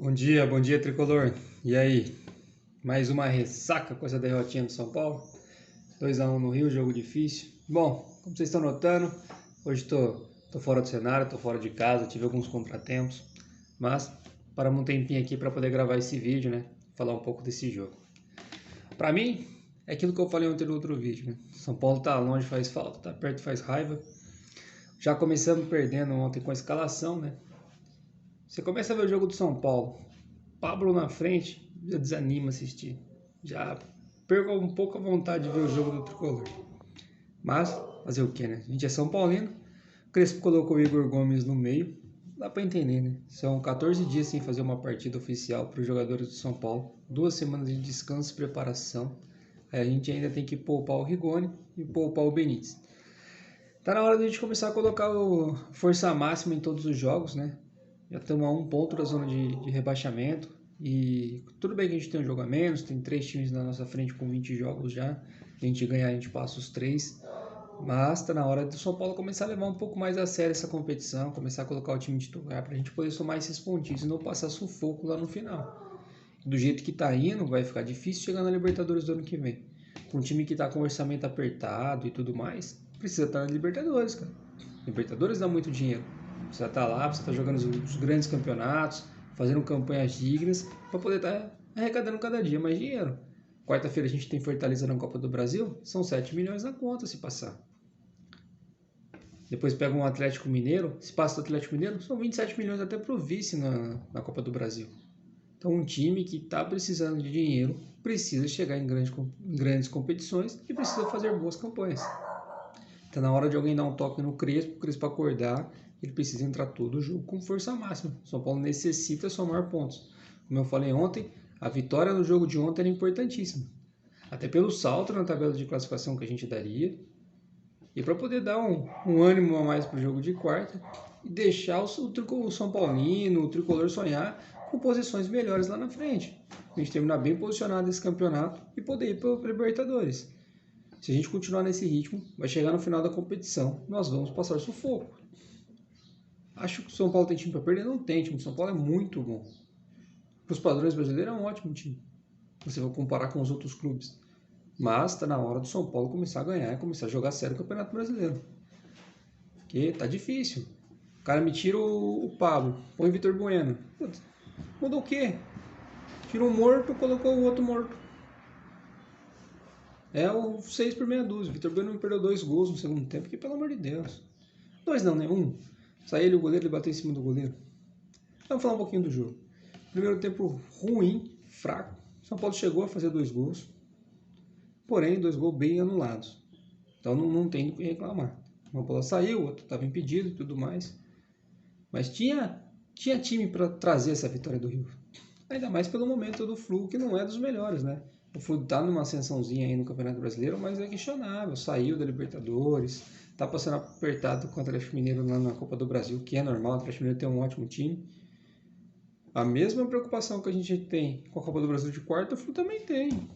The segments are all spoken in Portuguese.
Bom dia, tricolor. E aí? Mais uma ressaca com essa derrotinha do São Paulo. 2-1 no Rio, jogo difícil. Bom, como vocês estão notando, hoje tô fora do cenário, tô fora de casa, tive alguns contratempos, mas paramos um tempinho aqui para poder gravar esse vídeo, né? Falar um pouco desse jogo. Para mim, é aquilo que eu falei ontem no outro vídeo, né? São Paulo tá longe, faz falta, tá perto, faz raiva. Já começamos perdendo ontem com a escalação, né? Você começa a ver o jogo do São Paulo, Pablo na frente, já desanima assistir. Já perco um pouco a vontade de ver o jogo do tricolor. Mas, fazer o que, né? A gente é São Paulino. O Crespo colocou o Igor Gomes no meio. Dá pra entender, né? São 14 dias sem fazer uma partida oficial para os jogadores do São Paulo. 2 semanas de descanso e preparação. Aí a gente ainda tem que poupar o Rigoni e poupar o Benítez. Tá na hora de a gente começar a colocar o força máxima em todos os jogos, né? Já estamos a 1 ponto da zona de rebaixamento. E tudo bem que a gente tem um jogo a menos, tem 3 times na nossa frente com 20 jogos já. A gente ganhar, a gente passa os 3. Mas está na hora do São Paulo começar a levar um pouco mais a sério essa competição, começar a colocar o time titular para a gente poder somar esses pontinhos e não passar sufoco lá no final. Do jeito que está indo, vai ficar difícil chegar na Libertadores do ano que vem. Com um time que está com orçamento apertado e tudo mais, precisa estar na Libertadores, cara. Libertadores dá muito dinheiro. Precisa estar lá, precisa estar jogando os grandes campeonatos, fazendo campanhas dignas, para poder estar arrecadando cada dia mais dinheiro. Quarta-feira a gente tem Fortaleza na Copa do Brasil, são 7 milhões na conta se passar. Depois pega um Atlético Mineiro, se passa do Atlético Mineiro, são 27 milhões até pro vice na Copa do Brasil. Então um time que está precisando de dinheiro precisa chegar em grandes competições e precisa fazer boas campanhas. Está na hora de alguém dar um toque no Crespo, o Crespo acordar, ele precisa entrar todo o jogo com força máxima. O São Paulo necessita somar pontos. Como eu falei ontem, a vitória no jogo de ontem era importantíssima. Até pelo salto na tabela de classificação que a gente daria. E para poder dar um ânimo a mais para o jogo de quarta e deixar o São Paulino, o tricolor sonhar com posições melhores lá na frente. A gente terminar bem posicionado nesse campeonato e poder ir para a Libertadores. Se a gente continuar nesse ritmo, vai chegar no final da competição, nós vamos passar sufoco. Acho que o São Paulo tem time para perder? Não tem. O time do São Paulo é muito bom. Para os padrões brasileiros é um ótimo time. Você vai comparar com os outros clubes. Mas está na hora do São Paulo começar a ganhar e começar a jogar sério o Campeonato Brasileiro. Porque tá difícil. O cara me tira o Pablo, põe o Vitor Bueno. Putz, mudou o quê? Tirou um morto, colocou o outro morto. É o 6 por meia dúzia. O Vitor Bueno me perdeu 2 gols no segundo tempo, que pelo amor de Deus. 2 não, né? 1. Saiu ele o goleiro, ele bateu em cima do goleiro. Vamos falar um pouquinho do jogo. Primeiro tempo ruim, fraco. São Paulo chegou a fazer 2 gols. Porém, 2 gols bem anulados. Então não tem do que reclamar. Uma bola saiu, o outro estava impedido e tudo mais. Mas tinha time para trazer essa vitória do Rio. Ainda mais pelo momento do Flu, que não é dos melhores, né? O Flu tá numa ascensãozinha aí no Campeonato Brasileiro, mas é questionável. Saiu da Libertadores, tá passando apertado com o Atlético Mineiro lá na Copa do Brasil, que é normal, o Atlético Mineiro tem um ótimo time. A mesma preocupação que a gente tem com a Copa do Brasil de quarta, o Flu também tem.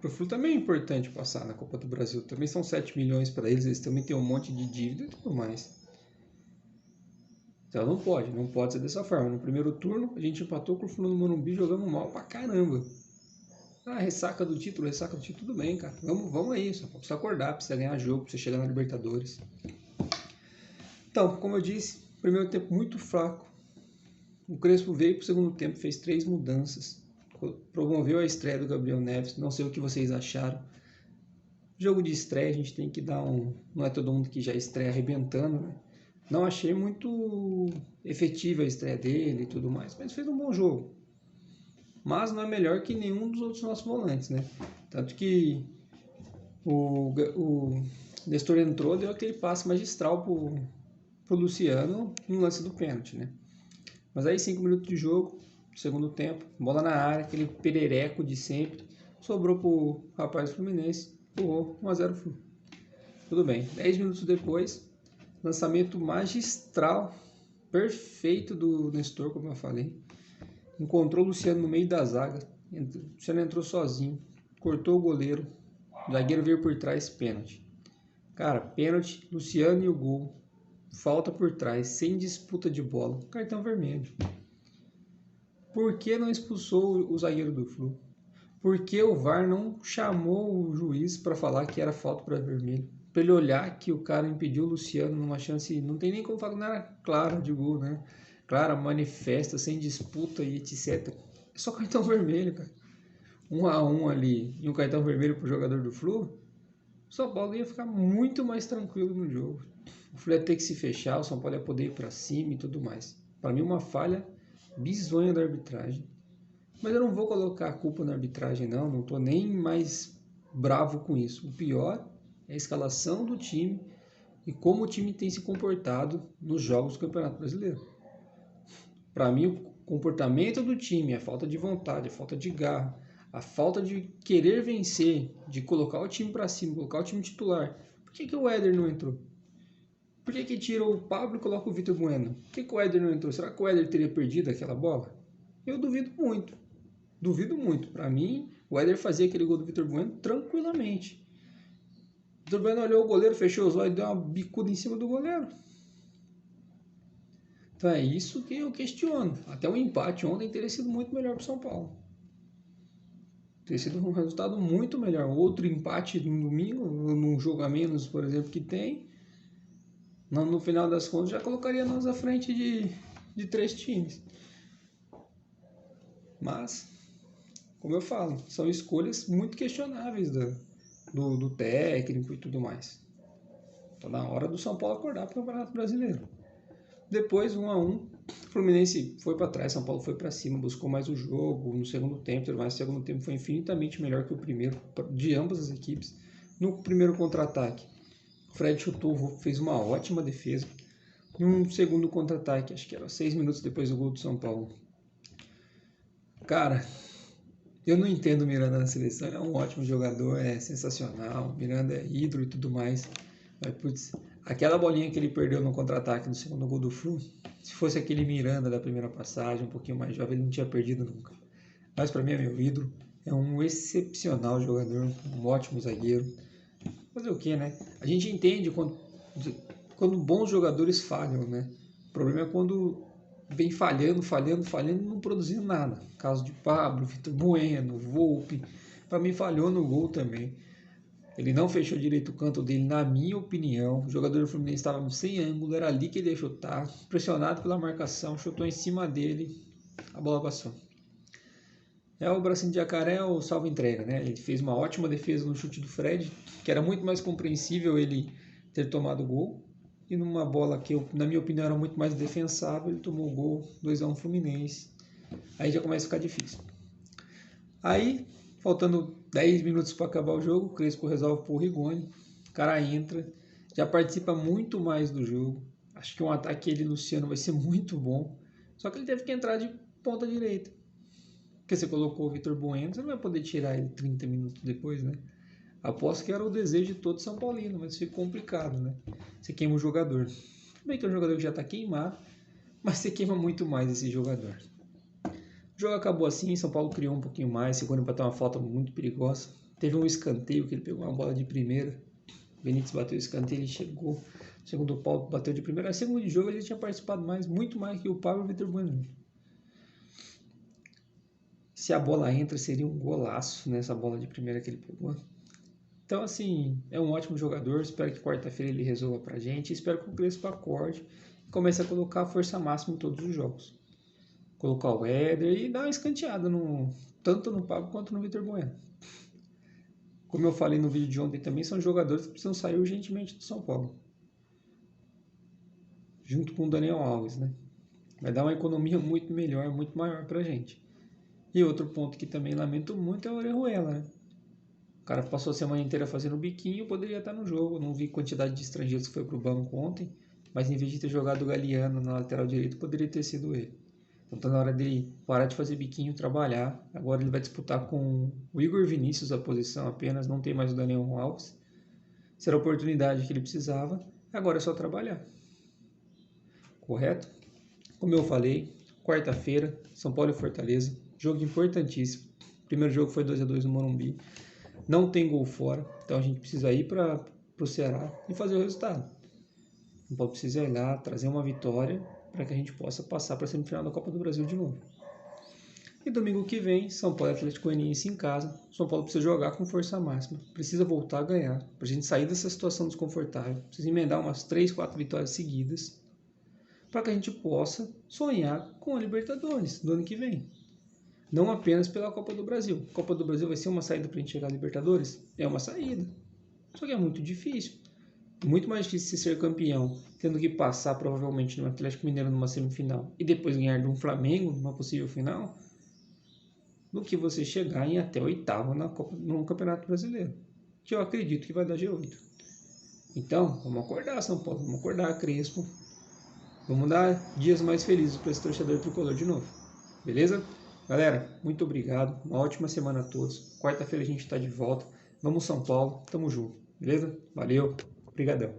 Pro Flu também é importante passar na Copa do Brasil. Também são 7 milhões para eles também têm um monte de dívida e tudo mais. Então não pode ser dessa forma. No primeiro turno, a gente empatou com o Flu no Morumbi, jogando mal pra caramba. Ressaca do título, tudo bem, cara. Vamos aí, só precisa acordar, precisa ganhar jogo, precisa chegar na Libertadores. Então, como eu disse, primeiro tempo muito fraco. O Crespo veio pro segundo tempo, fez 3 mudanças. Promoveu a estreia do Gabriel Neves, não sei o que vocês acharam. Jogo de estreia, a gente tem que dar não é todo mundo que já estreia arrebentando, né? Não achei muito efetiva a estreia dele e tudo mais, mas fez um bom jogo. Mas não é melhor que nenhum dos outros nossos volantes, né? Tanto que o Nestor entrou, deu aquele passe magistral pro Luciano no lance do pênalti, né? Mas aí 5 minutos de jogo, segundo tempo, bola na área, aquele perereco de sempre, sobrou pro rapaz do Fluminense, empurrou 1-0 Flu. Tudo bem, 10 minutos depois, lançamento magistral, perfeito do Nestor, como eu falei. Encontrou o Luciano no meio da zaga, o Luciano entrou sozinho, cortou o goleiro, o zagueiro veio por trás, pênalti. Cara, pênalti, Luciano e o gol, falta por trás, sem disputa de bola, cartão vermelho. Por que não expulsou o zagueiro do Flu? Por que o VAR não chamou o juiz para falar que era falta para vermelho? Para ele olhar que o cara impediu o Luciano numa chance, não tem nem como falar que não era clara de gol, né? Clara, manifesta, sem disputa e etc. É só cartão vermelho, cara. 1-1 ali e um cartão vermelho pro jogador do Flu, o São Paulo ia ficar muito mais tranquilo no jogo. O Flu ia ter que se fechar, o São Paulo ia poder ir para cima e tudo mais. Para mim, uma falha bizonha da arbitragem. Mas eu não vou colocar a culpa na arbitragem, não tô nem mais bravo com isso. O pior é a escalação do time e como o time tem se comportado nos jogos do Campeonato Brasileiro. Para mim, o comportamento do time, a falta de vontade, a falta de garra, a falta de querer vencer, de colocar o time para cima, colocar o time titular. Por que o Éder não entrou? Por que tira o Pablo e coloca o Vitor Bueno? Por que o Éder não entrou? Será que o Éder teria perdido aquela bola? Eu duvido muito. Duvido muito. Para mim, o Éder fazia aquele gol do Vitor Bueno tranquilamente. O Vitor Bueno olhou o goleiro, fechou os olhos e deu uma bicuda em cima do goleiro. Então é isso que eu questiono. Até o empate ontem teria sido muito melhor para o São Paulo. Teria sido um resultado muito melhor. Outro empate no domingo, num jogo a menos, por exemplo, que tem, no final das contas já colocaria nós à frente de 3 times. Mas, como eu falo, são escolhas muito questionáveis do técnico e tudo mais. Está na hora do São Paulo acordar para o Campeonato Brasileiro. Depois, 1-1, o Fluminense foi para trás, São Paulo foi para cima, buscou mais o jogo no segundo tempo, mas o segundo tempo foi infinitamente melhor que o primeiro, de ambas as equipes. No primeiro contra-ataque, o Fred chutou, fez uma ótima defesa. No segundo contra-ataque, acho que era 6 minutos depois do gol do São Paulo. Cara, eu não entendo o Miranda na seleção, é um ótimo jogador, é sensacional, o Miranda é ídolo e tudo mais. Mas, putz, aquela bolinha que ele perdeu no contra-ataque no segundo gol do Flu, se fosse aquele Miranda da primeira passagem, um pouquinho mais jovem, ele não tinha perdido nunca. Mas para mim é meu ídolo, é um excepcional jogador, um ótimo zagueiro. Fazer o que, né? A gente entende quando bons jogadores falham, né? O problema é quando vem falhando, não produzindo nada. Caso de Pablo, Vitor Bueno, Volpi, para mim falhou no gol também. Ele não fechou direito o canto dele, na minha opinião. O jogador do Fluminense estava sem ângulo, era ali que ele ia chutar. Pressionado pela marcação, chutou em cima dele, a bola passou. É o bracinho de jacaré ou salvo entrega, né? Ele fez uma ótima defesa no chute do Fred, que era muito mais compreensível ele ter tomado o gol. E numa bola que, na minha opinião, era muito mais defensável, ele tomou o gol, 2-1 Fluminense. Aí já começa a ficar difícil. Aí, faltando 10 minutos para acabar o jogo, o Crespo resolve pôr o Rigoni. O cara entra, já participa muito mais do jogo. Acho que um ataque ele, Luciano, vai ser muito bom. Só que ele teve que entrar de ponta direita. Porque você colocou o Vitor Bueno, você não vai poder tirar ele 30 minutos depois, né? Aposto que era o desejo de todo São Paulino, mas fica complicado, né? Você queima o jogador. Tudo bem que é um jogador que já está queimado, mas você queima muito mais esse jogador. O jogo acabou assim, São Paulo criou um pouquinho mais, segundo empatou uma falta muito perigosa. Teve um escanteio que ele pegou uma bola de primeira. Benítez bateu o escanteio, ele chegou. Segundo o Paulo bateu de primeira. No segundo jogo ele tinha participado mais, muito mais que o Pablo e o Vitor Bueno. Se a bola entra, seria um golaço nessa bola de primeira que ele pegou. Então, assim, é um ótimo jogador. Espero que quarta-feira ele resolva pra gente. Espero que o Crespo acorde e comece a colocar a força máxima em todos os jogos. Colocar o Éder e dar uma escanteada tanto no Pablo quanto no Vitor Bueno. Como eu falei no vídeo de ontem também, são jogadores que precisam sair urgentemente do São Paulo. Junto com o Daniel Alves, né? Vai dar uma economia muito melhor, muito maior pra gente. E outro ponto que também lamento muito é o Orejuela, né? O cara passou a semana inteira fazendo biquinho, poderia estar no jogo. Não vi quantidade de estrangeiros que foi pro banco ontem, mas em vez de ter jogado o Galeano na lateral direito, poderia ter sido ele. Então tá na hora dele parar de fazer biquinho, trabalhar. Agora ele vai disputar com o Igor Vinícius a posição apenas, não tem mais o Daniel Alves. Será a oportunidade que ele precisava, agora é só trabalhar. Correto? Como eu falei, quarta-feira, São Paulo e Fortaleza, jogo importantíssimo. O primeiro jogo foi 2-2 no Morumbi. Não tem gol fora, então a gente precisa ir para o Ceará e fazer o resultado. São Paulo precisa ir lá, trazer uma vitória para que a gente possa passar para a semifinal da Copa do Brasil de novo. E domingo que vem, São Paulo e Atlético Goianiense em casa. São Paulo precisa jogar com força máxima, precisa voltar a ganhar, para a gente sair dessa situação desconfortável. Precisa emendar umas 3, 4 vitórias seguidas, para que a gente possa sonhar com a Libertadores do ano que vem. Não apenas pela Copa do Brasil. A Copa do Brasil vai ser uma saída para a gente chegar à Libertadores? É uma saída. Só que é muito difícil. Muito mais difícil ser campeão, tendo que passar provavelmente no Atlético Mineiro numa semifinal e depois ganhar de um Flamengo numa possível final, do que você chegar em até oitavo no Campeonato Brasileiro, que eu acredito que vai dar G8. Então, vamos acordar, São Paulo, vamos acordar, Crespo. Vamos dar dias mais felizes para esse torcedor tricolor de novo. Beleza? Galera, muito obrigado. Uma ótima semana a todos. Quarta-feira a gente está de volta. Vamos São Paulo, tamo junto. Beleza? Valeu. Obrigadão.